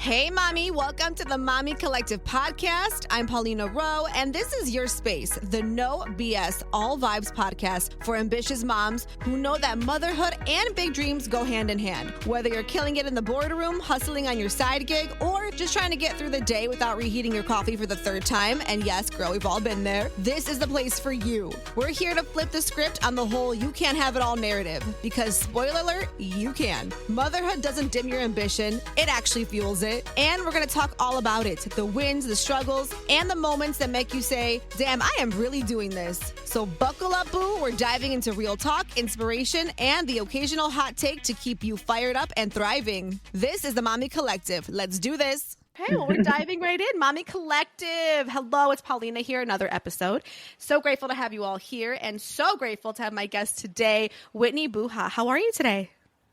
Hey, Mommy. Welcome to the Mami Collective podcast. I'm Paulina Rowe, and this is your space, the No BS All Vibes podcast for ambitious moms who know that motherhood and big dreams go hand in hand. Whether you're killing it in the boardroom, hustling on your side gig, or just trying to get through the day without reheating your coffee for the third time, and yes, girl, we've all been there, this is the place for you. We're here to flip the script on the whole you can't have it all narrative, because spoiler alert, you can. Motherhood doesn't dim your ambition, it actually fuels it. And we're going to talk all about it, the wins, the struggles, and the moments that make you say, damn, I am really doing this. So buckle up, boo. We're diving into real talk, inspiration, and the occasional hot take to keep you fired up and thriving. This is the Mami Collective. Let's do this. Okay, well, we're diving right in. Mami Collective. Hello, it's Paulina here, another episode. So grateful to have you all here, and so grateful to have my guest today, Whitney Buha. How are you today?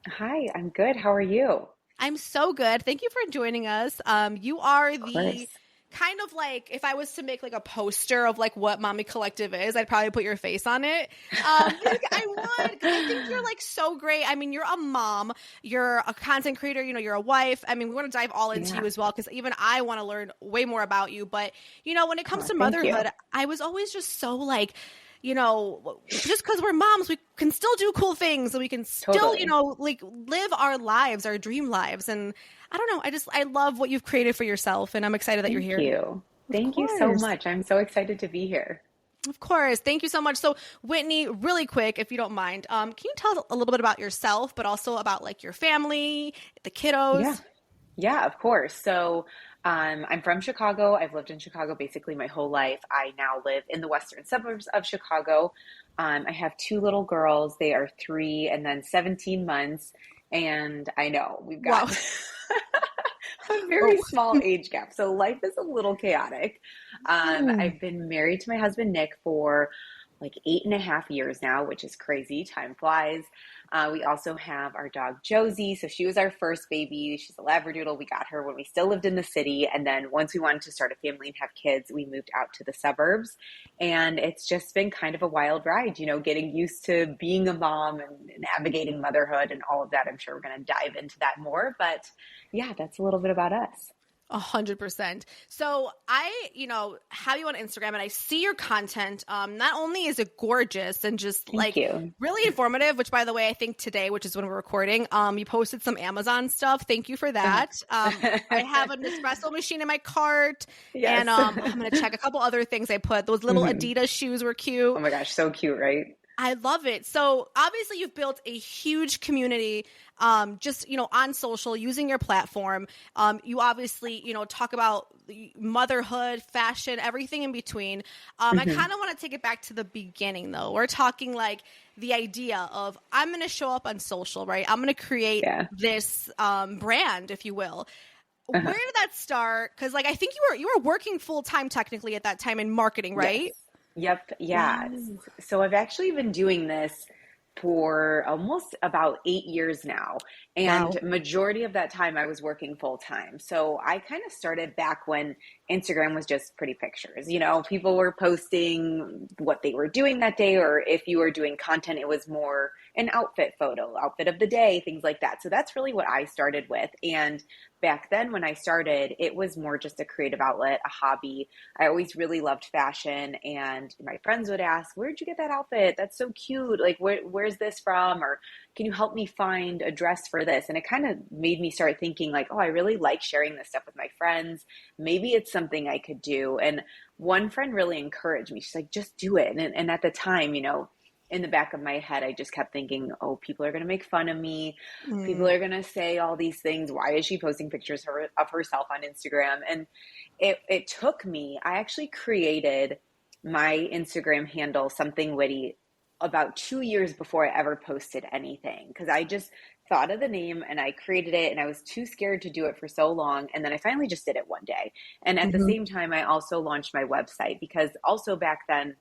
Hi, I'm good. How are you? I'm so good. Thank you for joining us. You are the kind of like, if I was to make like a poster of like what Mami Collective is, I'd probably put your face on it. I would, because I think you're like so great. I mean, you're a mom, you're a content creator, you're a wife. I mean, we want to dive all into you as well, because even I want to learn way more about you. But, when it comes to motherhood, I was always just so like, just because we're moms, we can still do cool things and we can still, like live our lives, our dream lives. And I don't know, I love what you've created for yourself, and I'm excited that you're here. Thank you so much. I'm so excited to be here. Of course. Thank you so much. So Whitney, really quick, if you don't mind, can you tell us a little bit about yourself, but also about like your family, the kiddos? Yeah, of course. So I'm from Chicago. I've lived in Chicago basically my whole life. I now live in the western suburbs of Chicago. I have two little girls. They are 3 and then 17 months. And I know we've got a very small age gap. So life is a little chaotic. I've been married to my husband, Nick, for like 8.5 years now, which is crazy. Time flies. We also have our dog, Josie. So she was our first baby. She's a Labradoodle. We got her when we still lived in the city. And then once we wanted to start a family and have kids, we moved out to the suburbs. And it's just been kind of a wild ride, getting used to being a mom and navigating motherhood and all of that. I'm sure we're going to dive into that more. But yeah, that's a little bit about us. 100%. So I, have you on Instagram, and I see your content. Not only is it gorgeous and just really informative, which by the way, I think today, which is when we're recording, you posted some Amazon stuff. Thank you for that. I have an espresso machine in my cart, and I'm going to check a couple other things I put. Those little Adidas shoes were cute. Oh my gosh, so cute, right? I love it. So obviously you've built a huge community, just, on social, using your platform. You obviously, talk about motherhood, fashion, everything in between. I kind of want to take it back to the beginning though. We're talking like the idea of, I'm going to show up on social, right? I'm going to create this brand, if you will. Where did that start? Because like, I think you were working full time technically at that time in marketing, right? Yes. Yep. Yeah. So I've actually been doing this for almost about 8 years now. And majority of that time I was working full time. So I kind of started back when Instagram was just pretty pictures. People were posting what they were doing that day, or if you were doing content, it was more an outfit photo, outfit of the day, things like that. So that's really what I started with. And back then when I started, it was more just a creative outlet, a hobby. I always really loved fashion, and my friends would ask, where'd you get that outfit? That's so cute. Like, where's this from? Or can you help me find a dress for this? And it kind of made me start thinking like, oh, I really like sharing this stuff with my friends. Maybe it's something I could do. And one friend really encouraged me. She's like, just do it. And at the time, in the back of my head, I just kept thinking, oh, people are going to make fun of me. People are going to say all these things. Why is she posting pictures of herself on Instagram? And it took me, I actually created my Instagram handle, Something Witty, about 2 years before I ever posted anything. Because I just thought of the name and I created it, and I was too scared to do it for so long. And then I finally just did it one day. And at the same time, I also launched my website, because also back then,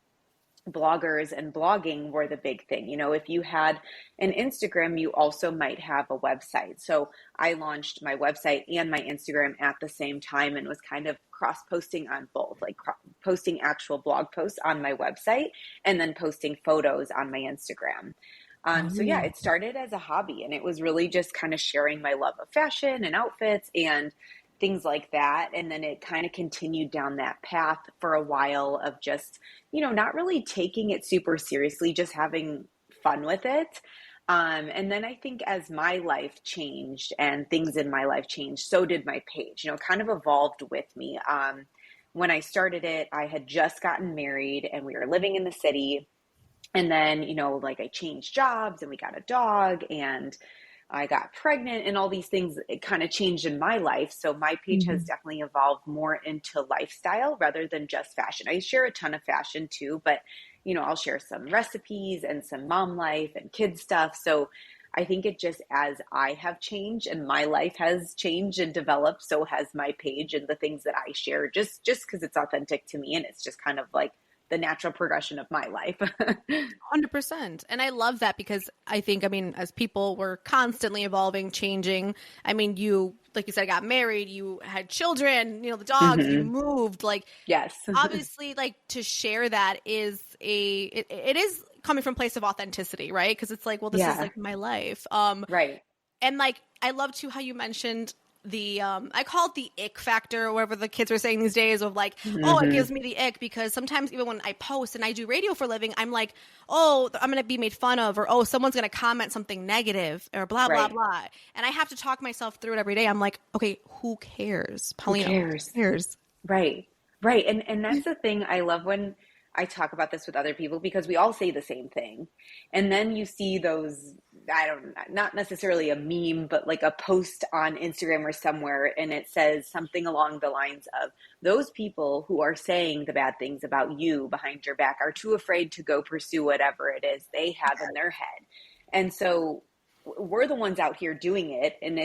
bloggers and blogging were the big thing. If you had an Instagram, you also might have a website. So I launched my website and my Instagram at the same time, and was kind of cross-posting on both, like posting actual blog posts on my website and then posting photos on my Instagram. So yeah, it started as a hobby, and it was really just kind of sharing my love of fashion and outfits. And things like that. And then it kind of continued down that path for a while of just, not really taking it super seriously, just having fun with it. And then I think as my life changed and things in my life changed, so did my page, kind of evolved with me. When I started it, I had just gotten married and we were living in the city. And then, like I changed jobs and we got a dog and I got pregnant and all these things, it kind of changed in my life. So my page has definitely evolved more into lifestyle rather than just fashion. I share a ton of fashion too, but I'll share some recipes and some mom life and kid stuff. So I think it just, as I have changed and my life has changed and developed, so has my page and the things that I share, just because it's authentic to me and it's just kind of like the natural progression of my life. 100%. And I love that because I think, as people, we're constantly evolving, changing. You, like you said, got married, you had children, the dogs, you moved, yes. Obviously, to share that is it is coming from a place of authenticity, right? Because it's this is my life. Right. And I love too how you mentioned the I call it the ick factor, or whatever the kids are saying these days, of oh, it gives me the ick, because sometimes even when I post and I do radio for a living, I'm like, oh, I'm gonna be made fun of, or oh, someone's gonna comment something negative, or blah blah blah, and I have to talk myself through it every day. I'm like, okay, who cares, Paulina? Who cares? Right. And that's the thing. I love when I talk about this with other people, because we all say the same thing. And then you see those, not necessarily a meme, but like a post on Instagram or somewhere, and it says something along the lines of, those people who are saying the bad things about you behind your back are too afraid to go pursue whatever it is they have in their head. And so we're the ones out here doing it. And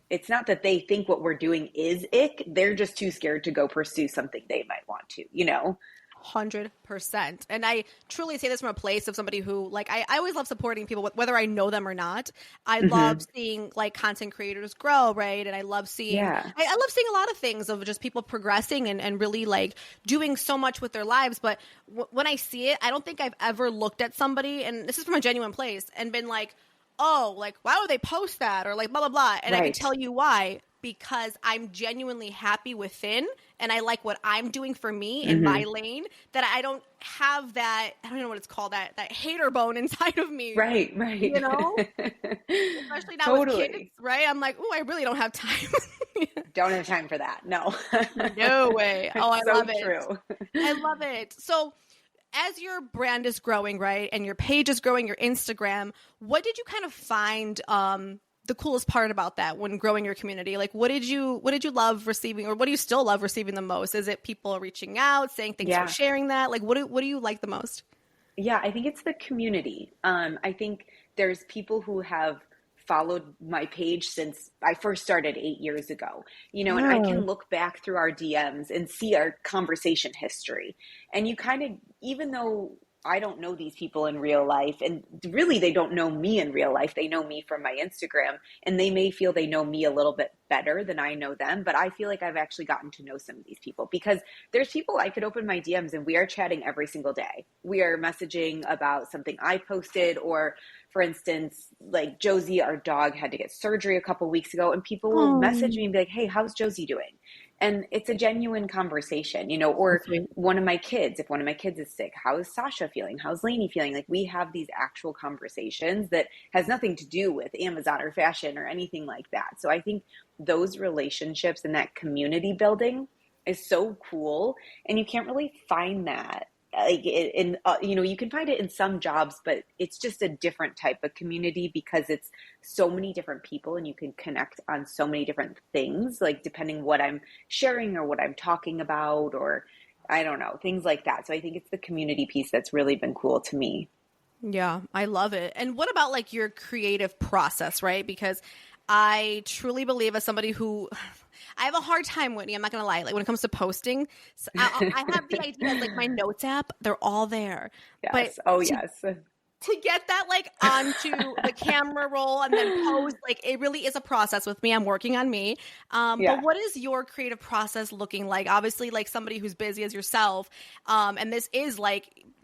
it's not that they think what we're doing is ick. They're just too scared to go pursue something they might want to, 100%. And I truly say this from a place of somebody who, I always love supporting people, whether I know them or not. I love seeing content creators grow, right? And I love seeing, I love seeing a lot of things of just people progressing and really doing so much with their lives. But when I see it, I don't think I've ever looked at somebody, and this is from a genuine place, and been oh, why would they post that? Or blah, blah, blah. And I can tell you why. Because I'm genuinely happy within, and I like what I'm doing for me in my lane, that I don't have that, I don't know what it's called, that hater bone inside of me. Right. Especially now with kids, right? I'm like, oh, I really don't have time. Don't have time for that. No. No way. Oh, I love it. True. I love it. So as your brand is growing, right, and your page is growing, your Instagram, what did you kind of find the coolest part about that when growing your community? What did you love receiving, or what do you still love receiving the most? Is it people reaching out, saying thanks for sharing that? What do you like the most? Yeah, I think it's the community. I think there's people who have followed my page since I first started 8 years ago, and I can look back through our DMs and see our conversation history. And you kind of, even though I don't know these people in real life, and really they don't know me in real life, they know me from my Instagram, and they may feel they know me a little bit better than I know them, but I feel like I've actually gotten to know some of these people, because there's people I could open my DMs and we are chatting every single day. We are messaging about something I posted, or for instance, Josie, our dog, had to get surgery a couple weeks ago, and people will message me and be like, hey, how's Josie doing? And it's a genuine conversation, or one of my kids, if one of my kids is sick, how is Sasha feeling? How's Lainey feeling? We have these actual conversations that has nothing to do with Amazon or fashion or anything like that. So I think those relationships and that community building is so cool. And you can't really find that you can find it in some jobs, but it's just a different type of community, because it's so many different people and you can connect on so many different things, depending what I'm sharing or what I'm talking about, or I don't know, things like that. So I think it's the community piece that's really been cool to me. Yeah, I love it. And what about your creative process, right? Because I truly believe, as somebody who, I have a hard time, Whitney, I'm not going to lie. When it comes to posting, so I have the idea of my notes app, they're all there. Yes. But yes. To get that onto the camera roll and then post, it really is a process with me. I'm working on me. But what is your creative process looking like? Obviously, somebody who's busy as yourself. And this is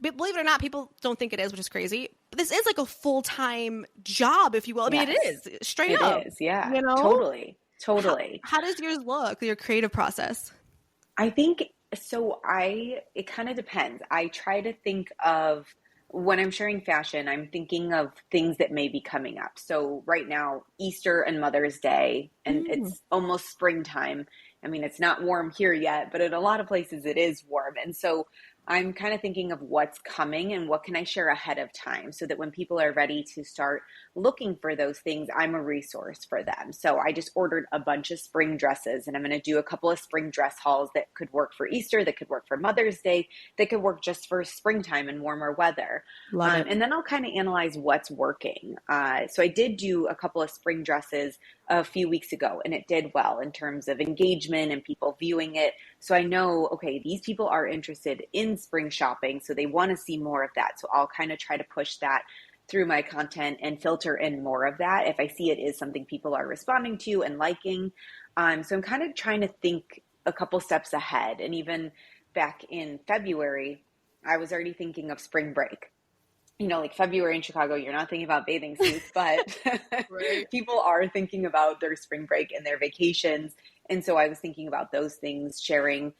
believe it or not, people don't think it is, which is crazy. But this is a full-time job, if you will. I mean, it is straight up. It is, yeah. Totally. Totally. How does yours look, your creative process? I think so. It kind of depends. I try to think of when I'm sharing fashion, I'm thinking of things that may be coming up. So right now, Easter and Mother's Day, and Mm. it's almost springtime. I mean, it's not warm here yet, but in a lot of places it is warm. And so I'm kind of thinking of what's coming and what can I share ahead of time so that when people are ready to start looking for those things, I'm a resource for them. So I just ordered a bunch of spring dresses, and I'm going to do a couple of spring dress hauls that could work for Easter, that could work for Mother's Day, that could work just for springtime and warmer weather. Love it. And then I'll kind of analyze what's working. So I did do a couple of spring dresses a few weeks ago, and it did well in terms of engagement and people viewing it. So I know, okay, these people are interested in spring shopping, so they want to see more of that. So I'll kind of try to push that through my content and filter in more of that if I see it is something people are responding to and liking. So I'm kind of trying to think a couple steps ahead. And even back in February, I was already thinking of spring break. Like February in Chicago, you're not thinking about bathing suits, but Right. people are thinking about their spring break and their vacations. And so I was thinking about those things, sharing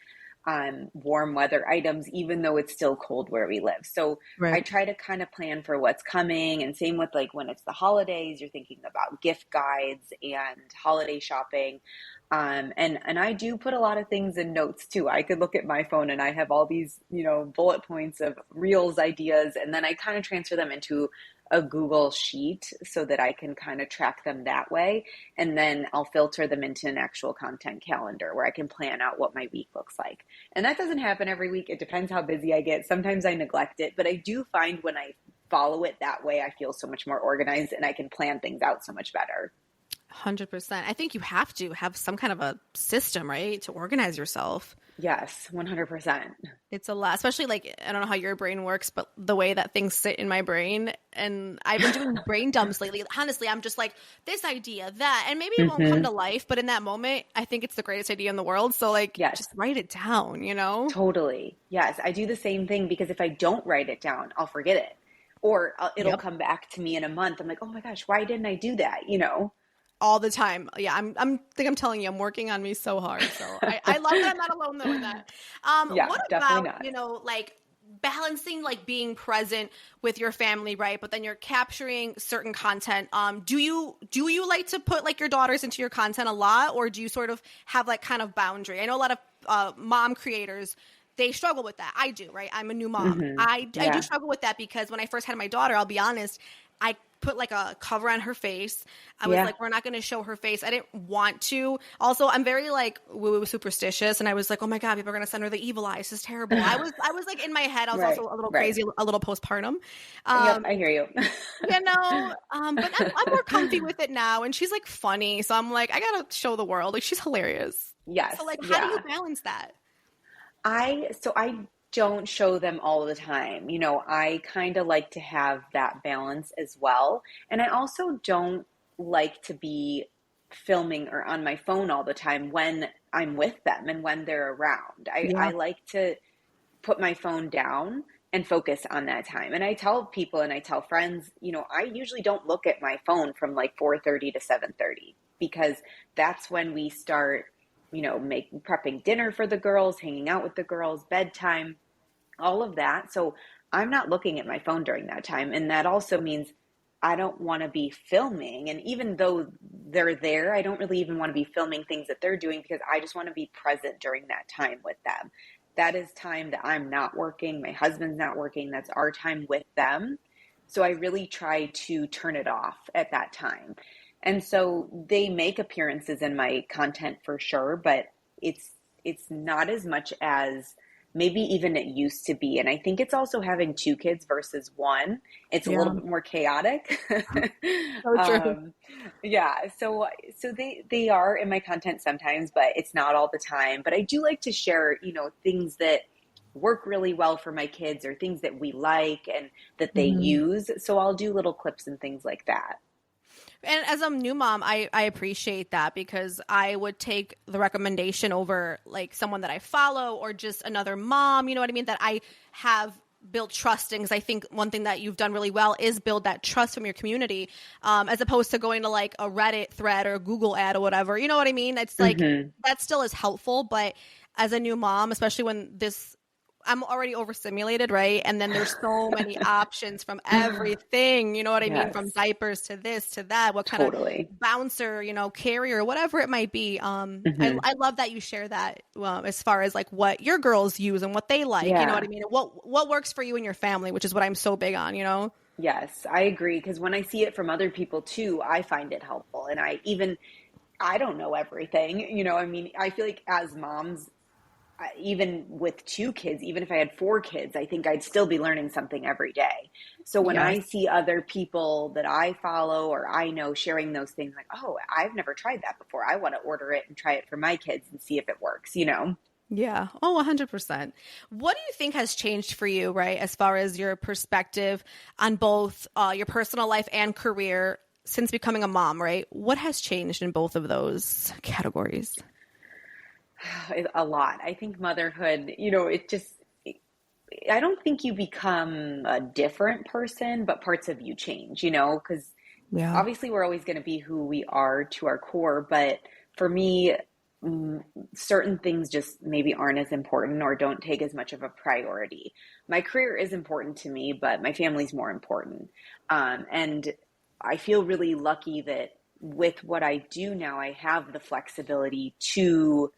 warm weather items, even though it's still cold where we live. So Right. I try to kind of plan for what's coming. And same with like when it's the holidays, you're thinking about gift guides and holiday shopping. And I do put a lot of things in notes too. I could look at my phone and I have all these, bullet points of reels ideas, and then I kind of transfer them into a Google sheet so that I can kind of track them that way. And then I'll filter them into an actual content calendar where I can plan out what my week looks like. And that doesn't happen every week. It depends how busy I get. Sometimes I neglect it, but I do find when I follow it that way, I feel so much more organized and I can plan things out so much better. 100%. I think you have to have some kind of a system, right, to organize yourself. Yes, 100%. It's a lot, especially like, I don't know how your brain works, but the way that things sit in my brain. And I've been doing brain dumps lately. Honestly, I'm just like, this idea, that, and maybe it won't come to life, but in that moment, I think it's the greatest idea in the world. So like, Yes. just write it down, Totally. Yes, I do the same thing because if I don't write it down, I'll forget it. Or it'll come back to me in a month. I'm like, oh my gosh, why didn't I do that? All the time. Yeah, I'm telling you, I'm working on me so hard. So I love that I'm not alone though in that. Yeah, what definitely about, not. like balancing like being present with your family, right? But then you're capturing certain content. Do you like to put like your daughters into your content a lot, or do you sort of have like kind of boundary? I know a lot of mom creators, they struggle with that. I do, right? I'm a new mom. I do struggle with that because when I first had my daughter, I'll be honest, I put like a cover on her face. I was like, we're not going to show her face. I didn't want to. Also, I'm very like woo-woo superstitious. And I was like, oh my God, people are going to send her the evil eye. This is terrible. I was like in my head, I was also a little crazy, a little postpartum. Yep, I hear you. But I'm more comfy with it now. And she's like funny. So I'm like, I got to show the world. Like she's hilarious. Yes. So like, how do you balance that? I don't show them all the time. I kind of like to have that balance as well. And I also don't like to be filming or on my phone all the time when I'm with them and when they're around. I like to put my phone down and focus on that time. And I tell people and I tell friends, I usually don't look at my phone from like 4:30 to 7:30 because that's when we start prepping dinner for the girls, hanging out with the girls, bedtime, all of that. So I'm not looking at my phone during that time. And that also means I don't want to be filming. And even though they're there, I don't really even want to be filming things that they're doing because I just want to be present during that time with them. That is time that I'm not working. My husband's not working. That's our time with them. So I really try to turn it off at that time. And so they make appearances in my content for sure, but it's not as much as maybe even it used to be. And I think it's also having 2 kids versus 1. It's a little bit more chaotic. So true. So they are in my content sometimes, but it's not all the time. But I do like to share, things that work really well for my kids or things that we like and that they use. So I'll do little clips and things like that. And as a new mom, I appreciate that because I would take the recommendation over like someone that I follow or just another mom, you know what I mean? That I have build trust in, because I think one thing that you've done really well is build that trust from your community, as opposed to going to like a Reddit thread or a Google ad or whatever. You know what I mean? It's like that still is helpful, but as a new mom, especially when I'm already overstimulated, right? And then there's so many options from everything, you know what I mean? From diapers to this to that, what kind of bouncer, carrier, whatever it might be. I love that you share that, as far as like what your girls use and what they like, you know what I mean? What works for you and your family, which is what I'm so big on, Yes, I agree. Because when I see it from other people too, I find it helpful. And I don't know everything, I mean, I feel like as moms, even with 2 kids, even if I had 4 kids, I think I'd still be learning something every day. So when I see other people that I follow or I know sharing those things, like, oh, I've never tried that before. I want to order it and try it for my kids and see if it works, Yeah. Oh, 100%. What do you think has changed for you, right, as far as your perspective on both your personal life and career since becoming a mom, right? What has changed in both of those categories? A lot. I think motherhood, I don't think you become a different person, but parts of you change, because obviously we're always going to be who we are to our core. But for me, certain things just maybe aren't as important or don't take as much of a priority. My career is important to me, but my family's more important. And I feel really lucky that with what I do now, I have the flexibility to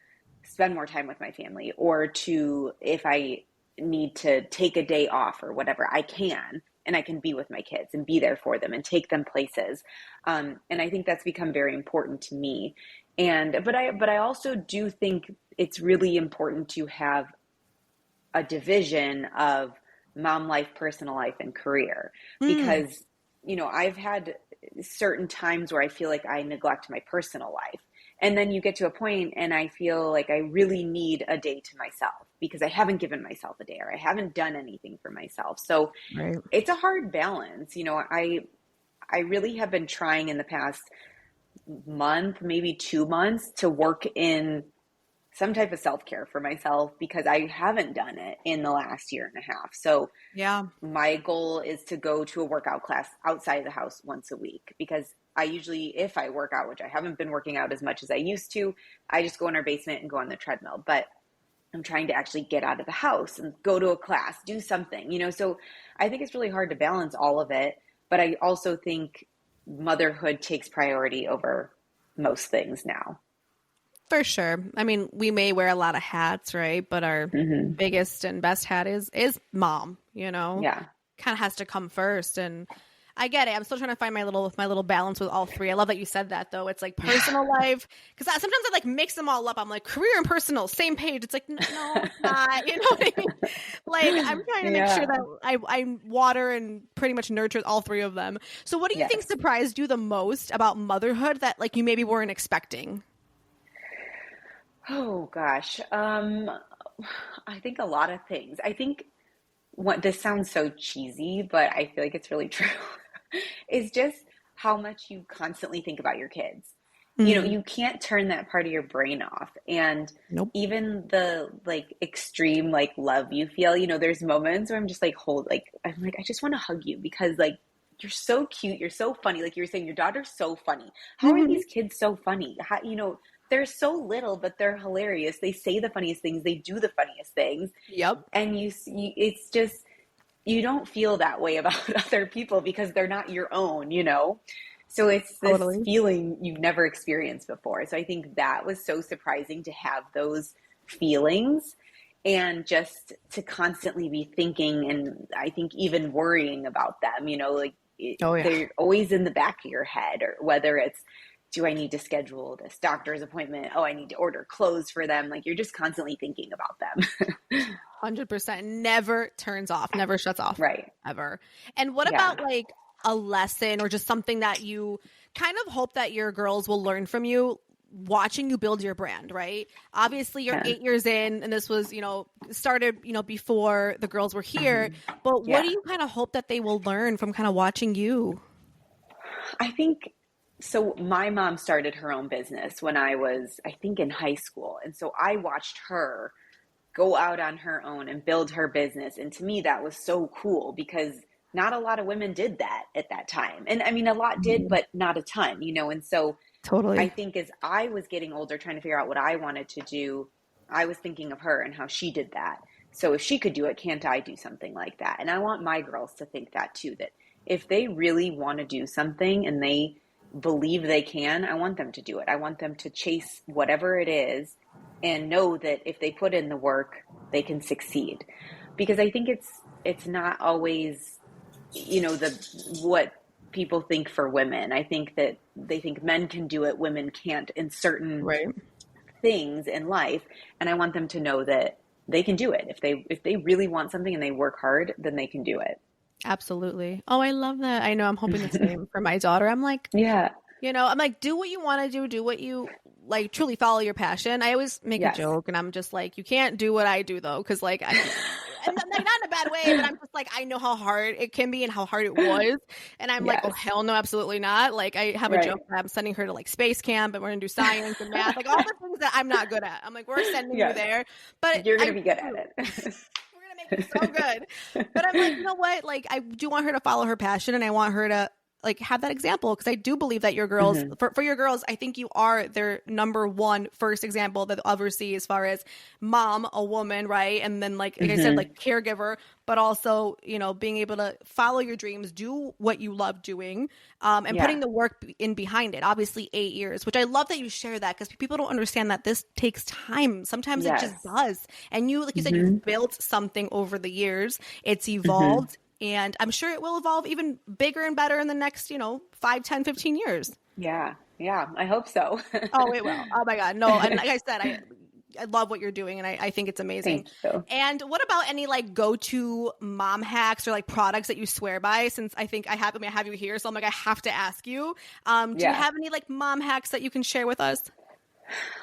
spend more time with my family, or to, if I need to take a day off or whatever, I can, and I can be with my kids and be there for them and take them places. And I think that's become very important to me. But I also do think it's really important to have a division of mom life, personal life, and career, because, I've had certain times where I feel like I neglect my personal life. And then you get to a point and I feel like I really need a day to myself because I haven't given myself a day, or I haven't done anything for myself. So it's a hard balance. I really have been trying in the past month, maybe 2 months, to work in some type of self-care for myself, because I haven't done it in the last year and a half. So my goal is to go to a workout class outside of the house once a week, because I usually, if I work out, which I haven't been working out as much as I used to, I just go in our basement and go on the treadmill. But I'm trying to actually get out of the house and go to a class, do something, so I think it's really hard to balance all of it. But I also think motherhood takes priority over most things now. For sure. I mean, we may wear a lot of hats, right? But our biggest and best hat is mom, Yeah. Kind of has to come first. And I get it. I'm still trying to find my little balance with all three. I love that you said that, though. It's like personal life, because sometimes I like mix them all up. I'm like, career and personal, same page. It's like, no, it's not. You know what I mean? Like, I'm trying to make sure that I water and pretty much nurture all three of them. So what do you think surprised you the most about motherhood that like you maybe weren't expecting? Oh gosh. I think a lot of things. I think this sounds so cheesy, but I feel like it's really true, is just how much you constantly think about your kids. You can't turn that part of your brain off. And even the like extreme like love you feel, there's moments where I'm just like I'm like, I just want to hug you, because like you're so cute, you're so funny. Like you were saying, your daughter's so funny. How are these kids so funny? How, they're so little, but they're hilarious. They say the funniest things. They do the funniest things. Yep. And it's just, you don't feel that way about other people because they're not your own, So it's this feeling you've never experienced before. So I think that was so surprising to have those feelings, and just to constantly be thinking, and I think even worrying about them, they're always in the back of your head, or whether it's, do I need to schedule this doctor's appointment? Oh, I need to order clothes for them. Like you're just constantly thinking about them. 100%. Never turns off, never shuts off. Right. Ever. And what about like a lesson or just something that you kind of hope that your girls will learn from you watching you build your brand, right? Obviously you're 8 years in, and this was, started, before the girls were here, but what do you kind of hope that they will learn from kind of watching you? I think, so my mom started her own business when I was, I think, in high school. And so I watched her go out on her own and build her business. And to me, that was so cool because not a lot of women did that at that time. And I mean, a lot did, but not a ton, you know? And so I Totally. think as I was getting older, trying to figure out what I wanted to do, I was thinking of her and how she did that. So if she could do it, can't I do something like that? And I want my girls to think that too, that if they really want to do something and they believe they can, I want them to do it. I want them to chase whatever it is and know that if they put in the work, they can succeed. Because I think it's not always, you know, the what people think for women. I think that they think men can do it, women can't in certain Right. things in life. And I want them to know that they can do it. If they really want something and they work hard, then they can do it. Absolutely. Oh, I love that. I know I'm hoping the same for my daughter. I'm like, Yeah. you know, I'm like, do what you want to do what you like, truly follow your passion. I always make a joke and I'm just like, you can't do what I do though. Cause like, and like, not in a bad way, but I'm just like, I know how hard it can be and how hard it was. And I'm like, oh, hell no, absolutely not. Like, I have a joke that I'm sending her to like space camp and we're going to do science and math, like all the things that I'm not good at. I'm like, we're sending you there. But you're going to be good at it. We're going to make it so good. But I'm like, you know what? Like, I do want her to follow her passion and I want her to like have that example because I do believe that your girls for your girls, I think you are their number one first example that they'll ever see as far as mom, a woman, right? And then like I said, like caregiver, but also, you know, being able to follow your dreams, do what you love doing, and putting the work in behind it. Obviously 8 years, which I love that you share that because people don't understand that this takes time. Sometimes it just does. And you, like you said, you've built something over the years. It's evolved. And I'm sure it will evolve even bigger and better in the next, you know, 5, 10, 15 years. Yeah. Yeah. I hope so. Oh, it will. Oh my God. No. And like I said, I love what you're doing and I think it's amazing. Thank you. And what about any like go-to mom hacks or like products that you swear by? Since I think I have you here. So I'm like, I have to ask you, do you have any like mom hacks that you can share with us?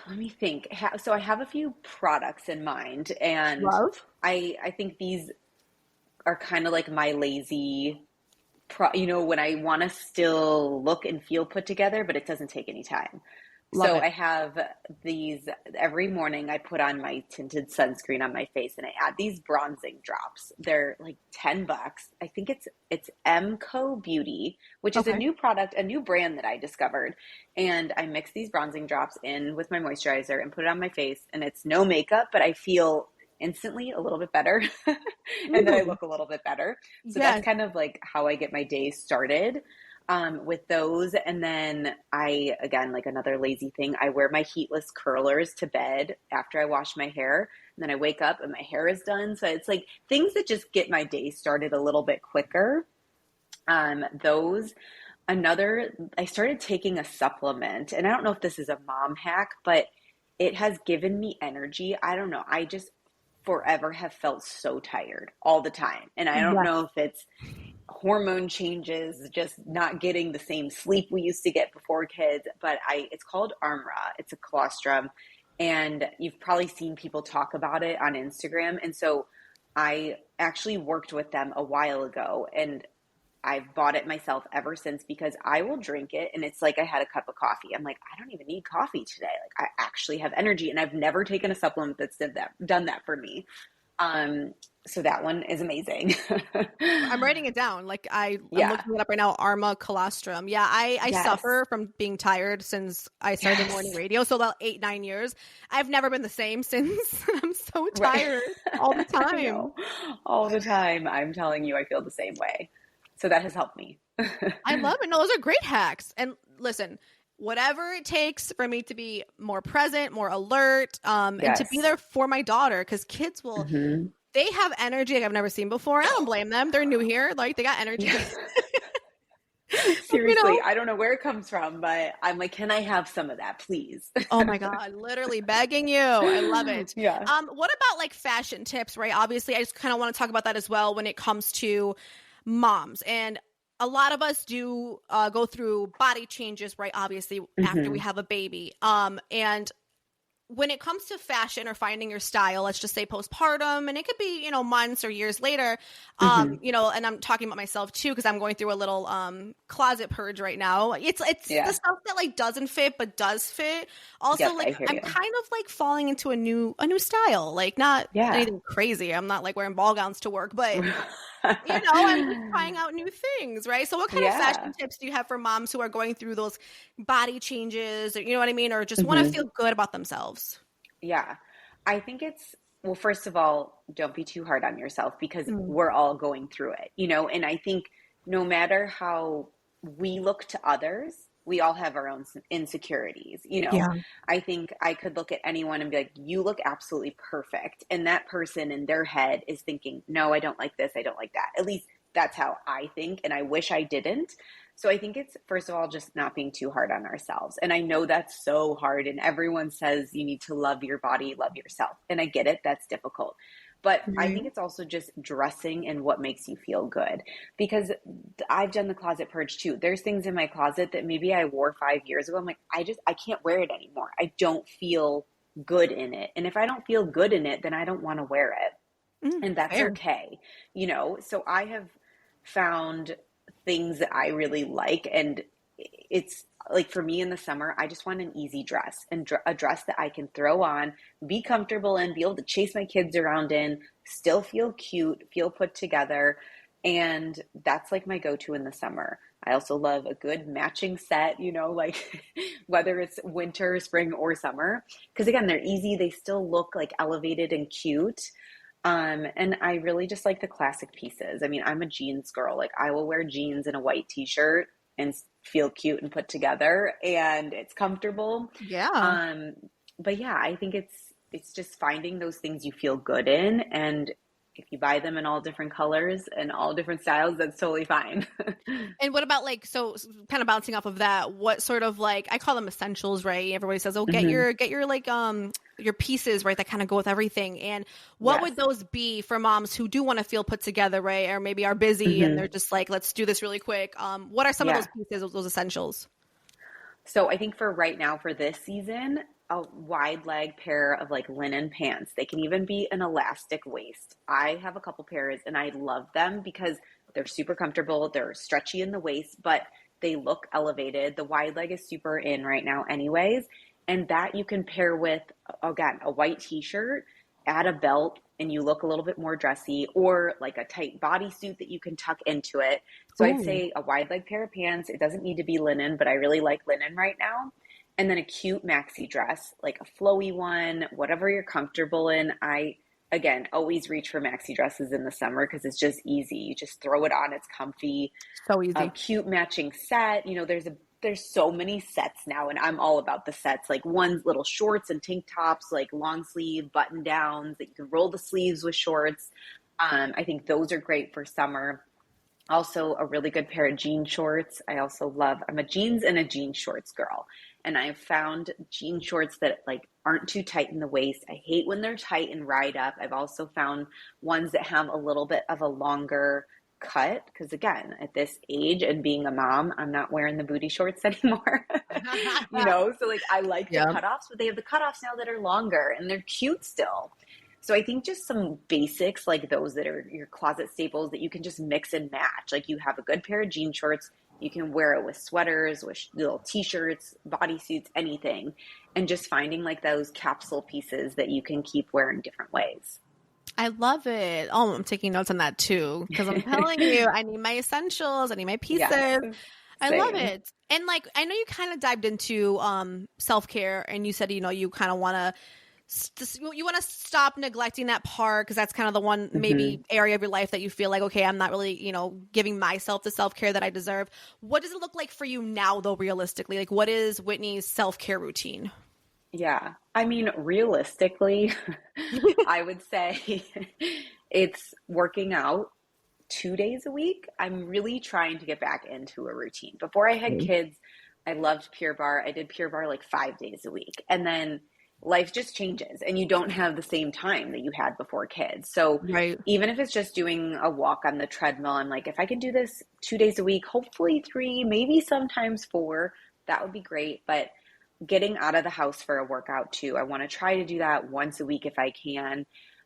Let me think. So I have a few products in mind and I think these are kind of like my lazy, you know, when I want to still look and feel put together, but it doesn't take any time. I have these every morning. I put on my tinted sunscreen on my face and I add these bronzing drops. They're like $10. I think it's Mco Beauty, which is a new product, a new brand that I discovered. And I mix these bronzing drops in with my moisturizer and put it on my face. And it's no makeup, but I feel instantly a little bit better and then I look a little bit better. So that's kind of like how I get my day started with those. And then again, like another lazy thing, I wear my heatless curlers to bed after I wash my hair. And then I wake up and my hair is done. So it's like things that just get my day started a little bit quicker. I started taking a supplement and I don't know if this is a mom hack, but it has given me energy. I don't know. I just forever have felt so tired all the time. And I don't know if it's hormone changes, just not getting the same sleep we used to get before kids, but it's called Armra. It's a colostrum and you've probably seen people talk about it on Instagram. And so I actually worked with them a while ago and I've bought it myself ever since because I will drink it and it's like I had a cup of coffee. I'm like, I don't even need coffee today. Like I actually have energy and I've never taken a supplement that's done that for me. So that one is amazing. I'm writing it down. Like I'm looking it up right now. Arma colostrum. Yeah. I suffer from being tired since I started morning radio. So about 8, 9 years. I've never been the same since. I'm so tired all the time. All the time. I'm telling you, I feel the same way. So that has helped me. I love it. No, those are great hacks. And listen, whatever it takes for me to be more present, more alert, and to be there for my daughter, because kids will, they have energy like I've never seen before. I don't blame them. They're new here. Like they got energy. Seriously, you know? I don't know where it comes from, but I'm like, can I have some of that, please? Oh my God, literally begging you. I love it. Yeah. What about like fashion tips, right? Obviously, I just kind of want to talk about that as well when it comes to moms. And a lot of us do go through body changes, right? Obviously, after we have a baby. And when it comes to fashion or finding your style, let's just say postpartum, and it could be, months or years later, and I'm talking about myself too, because I'm going through a little closet purge right now. It's the stuff that like doesn't fit, but does fit. Also, Yep, like I'm kind of like falling into a new style, like not anything crazy. I'm not like wearing ball gowns to work, but I'm just trying out new things, right? So what kind of fashion tips do you have for moms who are going through those body changes, or, you know what I mean? Or just want to feel good about themselves? Yeah. I think well, first of all, don't be too hard on yourself, because we're all going through it, and I think no matter how we look to others, we all have our own insecurities, I think I could look at anyone and be like, you look absolutely perfect. And that person in their head is thinking, no, I don't like this. I don't like that. At least that's how I think. And I wish I didn't. So I think it's, first of all, just not being too hard on ourselves. And I know that's so hard. And everyone says you need to love your body, love yourself. And I get it. That's difficult. But I think it's also just dressing in what makes you feel good, because I've done the closet purge too. There's things in my closet that maybe I wore 5 years ago. I'm like, I can't wear it anymore. I don't feel good in it. And if I don't feel good in it, then I don't want to wear it. And that's okay. So I have found things that I really like. And it's like, for me in the summer, I just want an easy dress, and a dress that I can throw on, be comfortable in, be able to chase my kids around in, still feel cute, feel put together. And that's like my go-to in the summer. I also love a good matching set, like whether it's winter, spring, or summer, because again, they're easy. They still look like elevated and cute. And I really just like the classic pieces. I mean, I'm a jeans girl. Like, I will wear jeans and a white t-shirt and feel cute and put together, and it's comfortable. Yeah. But yeah, I think it's just finding those things you feel good in, and if you buy them in all different colors and all different styles, that's totally fine. And what about like, so kind of bouncing off of that, what sort of like, I call them essentials, right? Everybody says, oh, get your like, your pieces, right, that kind of go with everything. And what would those be for moms who do want to feel put together, right? Or maybe are busy and they're just like, let's do this really quick. What are some of those pieces, those essentials? So I think for right now, for this season, a wide leg pair of like linen pants. They can even be an elastic waist. I have a couple pairs and I love them because they're super comfortable. They're stretchy in the waist, but they look elevated. The wide leg is super in right now anyways. And that you can pair with, again, a white t-shirt, add a belt, and you look a little bit more dressy, or like a tight bodysuit that you can tuck into it. So I'd say a wide leg pair of pants. It doesn't need to be linen, but I really like linen right now. And then a cute maxi dress, like a flowy one, whatever you're comfortable in. I, again, always reach for maxi dresses in the summer because it's just easy. You just throw it on. It's comfy. So easy. A cute matching set. There's so many sets now, and I'm all about the sets, like ones, little shorts and tank tops, like long sleeve button downs that you can roll the sleeves with shorts. I think those are great for summer. Also, a really good pair of jean shorts. I'm a jeans and a jean shorts girl. And I've found jean shorts that like aren't too tight in the waist. I hate when they're tight and ride up. I've also found ones that have a little bit of a longer cut, because again, at this age and being a mom, I'm not wearing the booty shorts anymore. So like I like the cutoffs, but they have the cutoffs now that are longer and they're cute still. So I think just some basics like those that are your closet staples that you can just mix and match. Like, you have a good pair of jean shorts, you can wear it with sweaters, with little t-shirts, bodysuits, anything, and just finding like those capsule pieces that you can keep wearing different ways. I love it. Oh, I'm taking notes on that too, because I'm telling you, I need my essentials. I need my pieces. Yes, I love it. And like, I know you kind of dived into self-care, and you said, you kind of want to stop neglecting that part, because that's kind of the one maybe area of your life that you feel like, okay, I'm not really, giving myself the self-care that I deserve. What does it look like for you now, though, realistically? Like, what is Whitney's self-care routine? Yeah. I mean, realistically, I would say it's working out 2 days a week. I'm really trying to get back into a routine. Before I had kids, I loved Pure Barre. I did Pure Barre like 5 days a week. And then life just changes and you don't have the same time that you had before kids. So even if it's just doing a walk on the treadmill, I'm like, if I can do this 2 days a week, hopefully 3, maybe sometimes 4, that would be great. But getting out of the house for a workout too. I want to try to do that once a week if I can.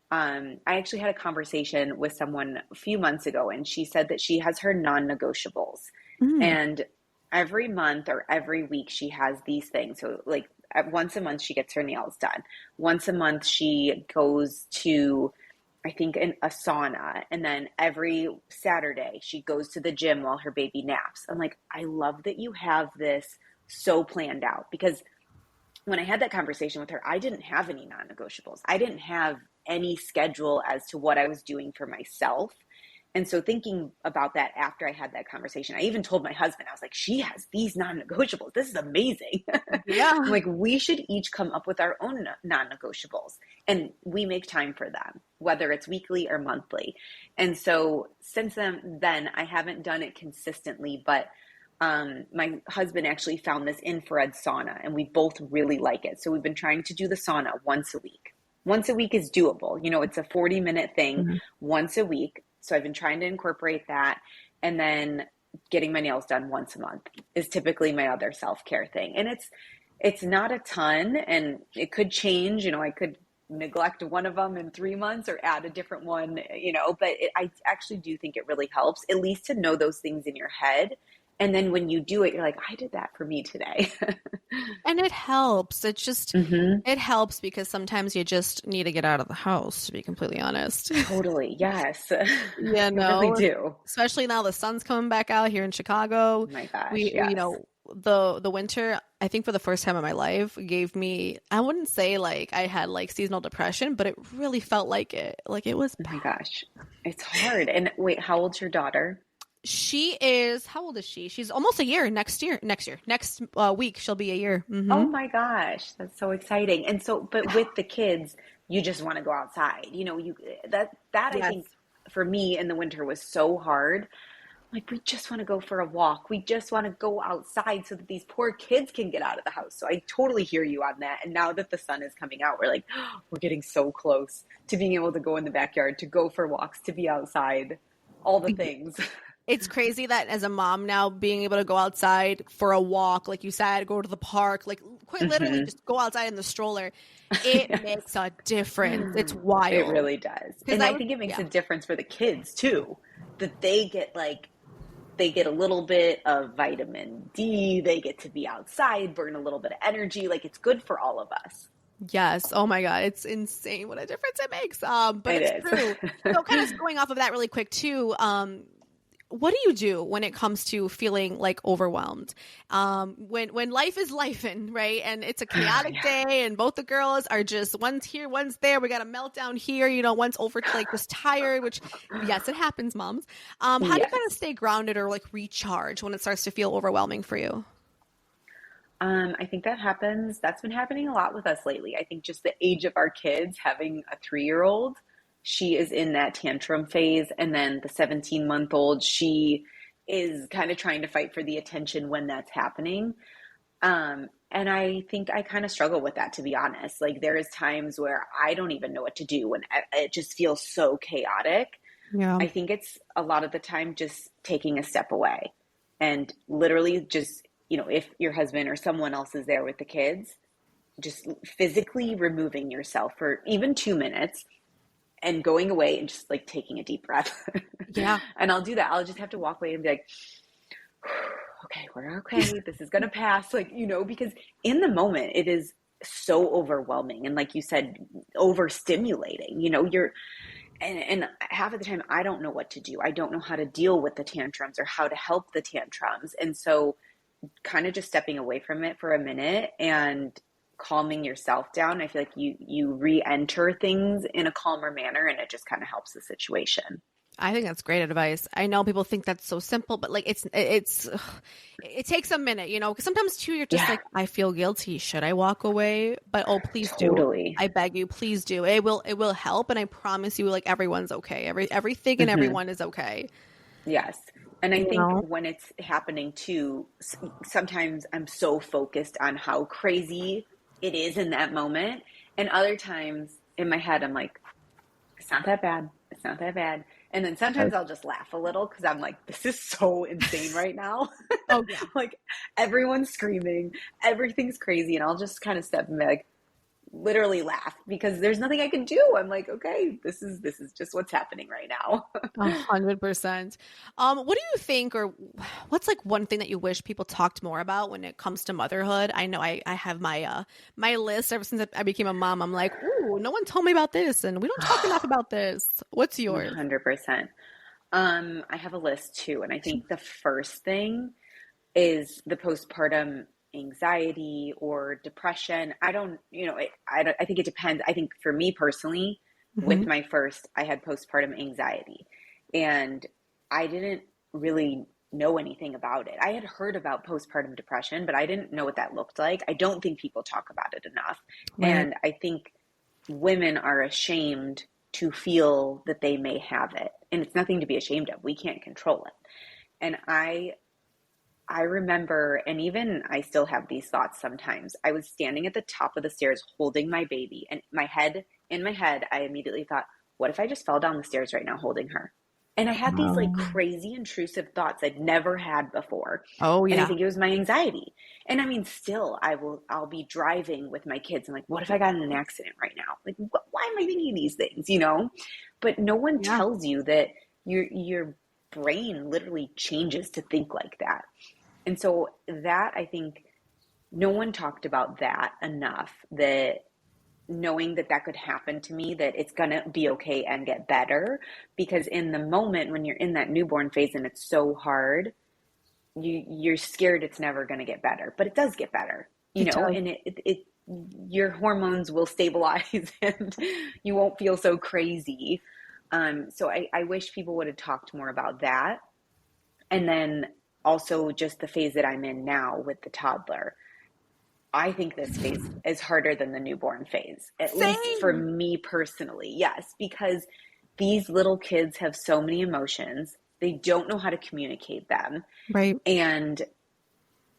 I actually had a conversation with someone a few months ago, and she said that she has her non-negotiables. Mm. And every month or every week she has these things. So like once a month she gets her nails done. Once a month she goes to, I think, a sauna. And then every Saturday she goes to the gym while her baby naps. I'm like, I love that you have this so planned out, because when I had that conversation with her, I didn't have any non-negotiables. I didn't have any schedule as to what I was doing for myself. And so thinking about that after I had that conversation, I even told my husband, I was like, she has these non-negotiables. This is amazing. Yeah. I'm like, we should each come up with our own non-negotiables, and we make time for them, whether it's weekly or monthly. And so since then I haven't done it consistently, but my husband actually found this infrared sauna, and we both really like it. So we've been trying to do the sauna once a week. Once a week is doable. It's a 40-minute thing once a week. So I've been trying to incorporate that. And then getting my nails done once a month is typically my other self-care thing. And it's not a ton, and it could change. I could neglect one of them in 3 months or add a different one, but I actually do think it really helps, at least to know those things in your head. And then when you do it, you're like, I did that for me today. And it helps. It just, Mm-hmm. it helps because sometimes you just need to get out of the house, to be completely honest. Totally. Yes. Yeah, You really no. do. Especially now the sun's coming back out here in Chicago. Oh my gosh. We, Yes. the winter, I think for the first time in my life, gave me, I wouldn't say like I had like seasonal depression, but it really felt like it. Like it was Oh my bad. gosh. It's hard. And wait, how old's your daughter? She is, how old is she? She's almost a year next week. She'll be a year. Mm-hmm. Oh my gosh. That's so exciting. And so, but with the kids, you just want to go outside. That Yes. I think for me in the winter was so hard. Like, we just want to go for a walk. We just want to go outside so that these poor kids can get out of the house. So I totally hear you on that. And now that the sun is coming out, we're like, we're getting so close to being able to go in the backyard, to go for walks, to be outside, all the things. It's crazy that as a mom now, being able to go outside for a walk, like you said, go to the park, like quite literally just go outside in the stroller. It Yes. makes a difference. It's wild. It really does. And I think it makes a difference for the kids too, that they get a little bit of vitamin D. They get to be outside, burn a little bit of energy. Like, it's good for all of us. Yes. Oh my God. It's insane what a difference it makes. But it's true. So kind of going off of that really quick too. What do you do when it comes to feeling like overwhelmed? When life is lifing, right? And it's a chaotic day, and both the girls are just, one's here, one's there. We got a meltdown here, one's over like just tired, which yes, it happens, moms. How do you kind of stay grounded or like recharge when it starts to feel overwhelming for you? I think that's been happening a lot with us lately. I think just the age of our kids, having a 3-year-old, she is in that tantrum phase. And then the 17-month-old, she is kind of trying to fight for the attention when that's happening. And I think I kind of struggle with that, to be honest. Like, there is times where I don't even know what to do when it just feels so chaotic. Yeah. I think it's a lot of the time just taking a step away and literally just, if your husband or someone else is there with the kids, just physically removing yourself for even 2 minutes and going away and just like taking a deep breath. Yeah. And I'll do that. I'll just have to walk away and be like, okay, we're okay. This is going to pass. Like, because in the moment it is so overwhelming. And like you said, overstimulating, and half of the time I don't know what to do. I don't know how to deal with the tantrums or how to help the tantrums. And so kind of just stepping away from it for a minute and calming yourself down. I feel like you re-enter things in a calmer manner, and it just kind of helps the situation. I think that's great advice. I know people think that's so simple, but like it takes a minute, because sometimes too, you're just like, I feel guilty. Should I walk away? But please do. I beg you, please do. It will help. And I promise you, like, everyone's okay. Everything and everyone is okay. Yes. And I think when it's happening too, sometimes I'm so focused on how crazy it is in that moment. And other times in my head, I'm like, it's not that bad. It's not that bad. And then sometimes I'll just laugh a little because I'm like, this is so insane right now. Oh yeah. Like everyone's screaming, everything's crazy. And I'll just kind of step and be like, literally laugh because there's nothing I can do. I'm like, okay, this is just what's happening right now. 100%. What do you think, or what's like one thing that you wish people talked more about when it comes to motherhood? I know I have my my list ever since I became a mom. I'm like, ooh, no one told me about this, and we don't talk enough about this. What's yours? 100%. I have a list too, and I think the first thing is the postpartum anxiety or depression. I don't, I think it depends. I think for me personally, with Mm-hmm. my first, I had postpartum anxiety and I didn't really know anything about it. I had heard about postpartum depression, but I didn't know what that looked like. I don't think people talk about it enough. Right. And I think women are ashamed to feel that they may have it. And it's nothing to be ashamed of. We can't control it. And I remember, and even I still have these thoughts sometimes. I was standing at the top of the stairs holding my baby, and in my head, I immediately thought, what if I just fell down the stairs right now holding her? And I had these like Um, crazy intrusive thoughts I'd never had before. oh And I yeah. think it was my anxiety. And I mean, still, I'll be driving with my kids. I'm like, what if I got in an accident right now? Like, why am I thinking these things, But no one Yeah. tells you that your brain literally changes to think like that. And so that, I think no one talked about that enough, that knowing that that could happen to me, that it's going to be okay and get better. Because in the moment when you're in that newborn phase and it's so hard, you're scared it's never going to get better, but it does get better, It does. and it your hormones will stabilize and you won't feel so crazy. So I wish people would have talked more about that. And then also just the phase that I'm in now with the toddler. I think this phase is harder than the newborn phase, at least for Same. me personally. Yes, because these little kids have so many emotions. They don't know how to communicate them. Right. And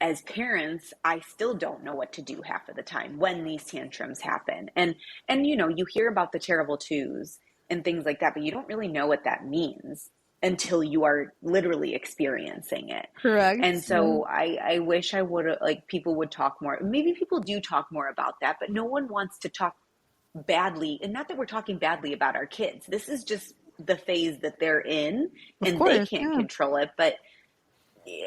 as parents, I still don't know what to do half of the time when these tantrums happen. And you hear about the terrible twos and things like that, but you don't really know what that means until you are literally experiencing it. Correct. And Yeah. so I wish I would like people would talk more. Maybe people do talk more about that, but no one wants to talk badly. And not that we're talking badly about our kids. This is just the phase that they're in Of and they course. can't Yeah. control it. But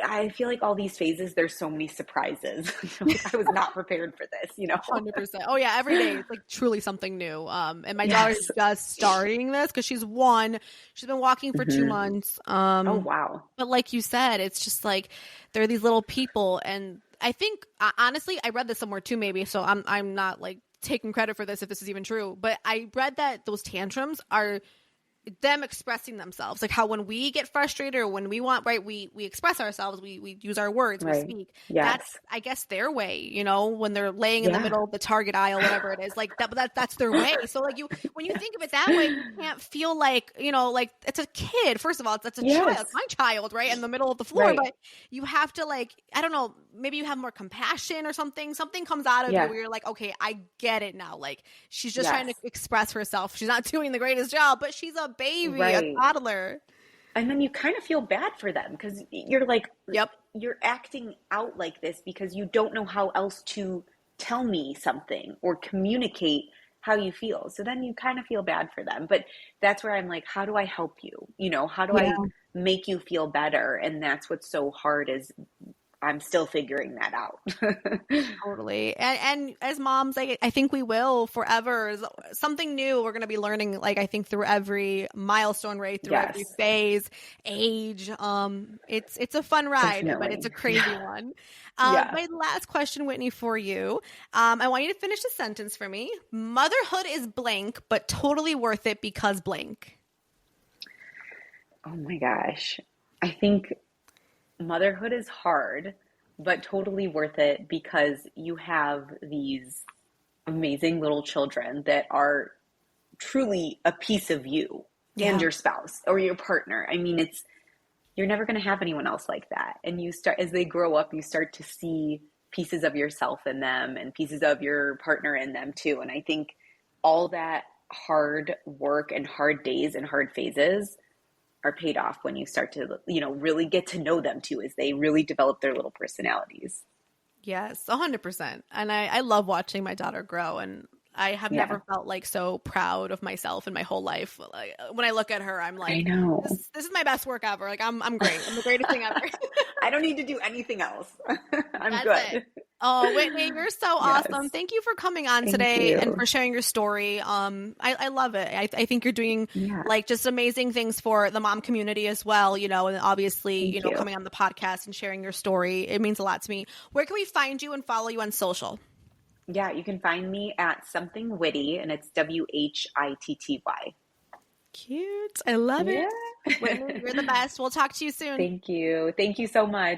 I feel like all these phases, there's so many surprises. Like I was not prepared for this. 100%. Oh yeah, every day it's like truly something new. And my daughter's Yes. just starting this because she's one. She's been walking for 2 months. Oh, wow. But like you said, it's just like they're these little people, and I think honestly, I read this somewhere too, maybe. So I'm not like taking credit for this if this is even true, but I read that those tantrums are them expressing themselves, like how when we get frustrated or when we want, right, we express ourselves, we use our words, we Right. speak. That's, Yes. I guess, their way, when they're laying in the Yeah. middle of the Target aisle, whatever it is, like that's their way. So like when you think of it that way, you can't feel like, like it's a kid. First of all, that's a child, Yes. my child, right, in the middle of the floor. Right. But you have to, like, I don't know, maybe you have more compassion or something comes out of you Yeah. where you're like, okay, I get it now. Like she's just trying to Yes. express herself. She's not doing the greatest job, but she's a baby, a Right. toddler. And then you kind of feel bad for them because you're like, Yep. you're acting out like this because you don't know how else to tell me something or communicate how you feel. So then you kind of feel bad for them. But that's where I'm like, how do I help you? How do Yeah. I make you feel better? And that's what's so hard is I'm still figuring that out. Totally. And as moms, I think we will forever. Something new we're going to be learning, like, I think through every milestone, right? Through every Yes, phase, age. It's a fun ride, but it's a definitely. crazy one. Yeah. My last question, Whitney, for you. I want you to finish the sentence for me. Motherhood is blank, but totally worth it because blank. Oh my gosh. I think motherhood is hard, but totally worth it because you have these amazing little children that are truly a piece of you and Yeah. your spouse or your partner. I mean, you're never going to have anyone else like that. And you start, as they grow up, you start to see pieces of yourself in them and pieces of your partner in them too. And I think all that hard work and hard days and hard phases are paid off when you start to, really get to know them too, as they really develop their little personalities. Yes, 100%. And I love watching my daughter grow, and I have never felt like so proud of myself in my whole life. Like when I look at her, I'm like, I know. This is my best work ever. Like I'm great. I'm the greatest thing ever. I don't need to do anything else. I'm That's good. it. Oh, Whitney, you're so awesome. Thank you for coming on today and for sharing your story. I love it. I think you're doing like just amazing things for the mom community as well, and obviously, coming on the podcast and sharing your story. It means a lot to me. Where can we find you and follow you on social? Yeah, you can find me at Something Witty, and it's WHITTY. Cute. I love it. Whitney, you're the best. We'll talk to you soon. Thank you. Thank you so much.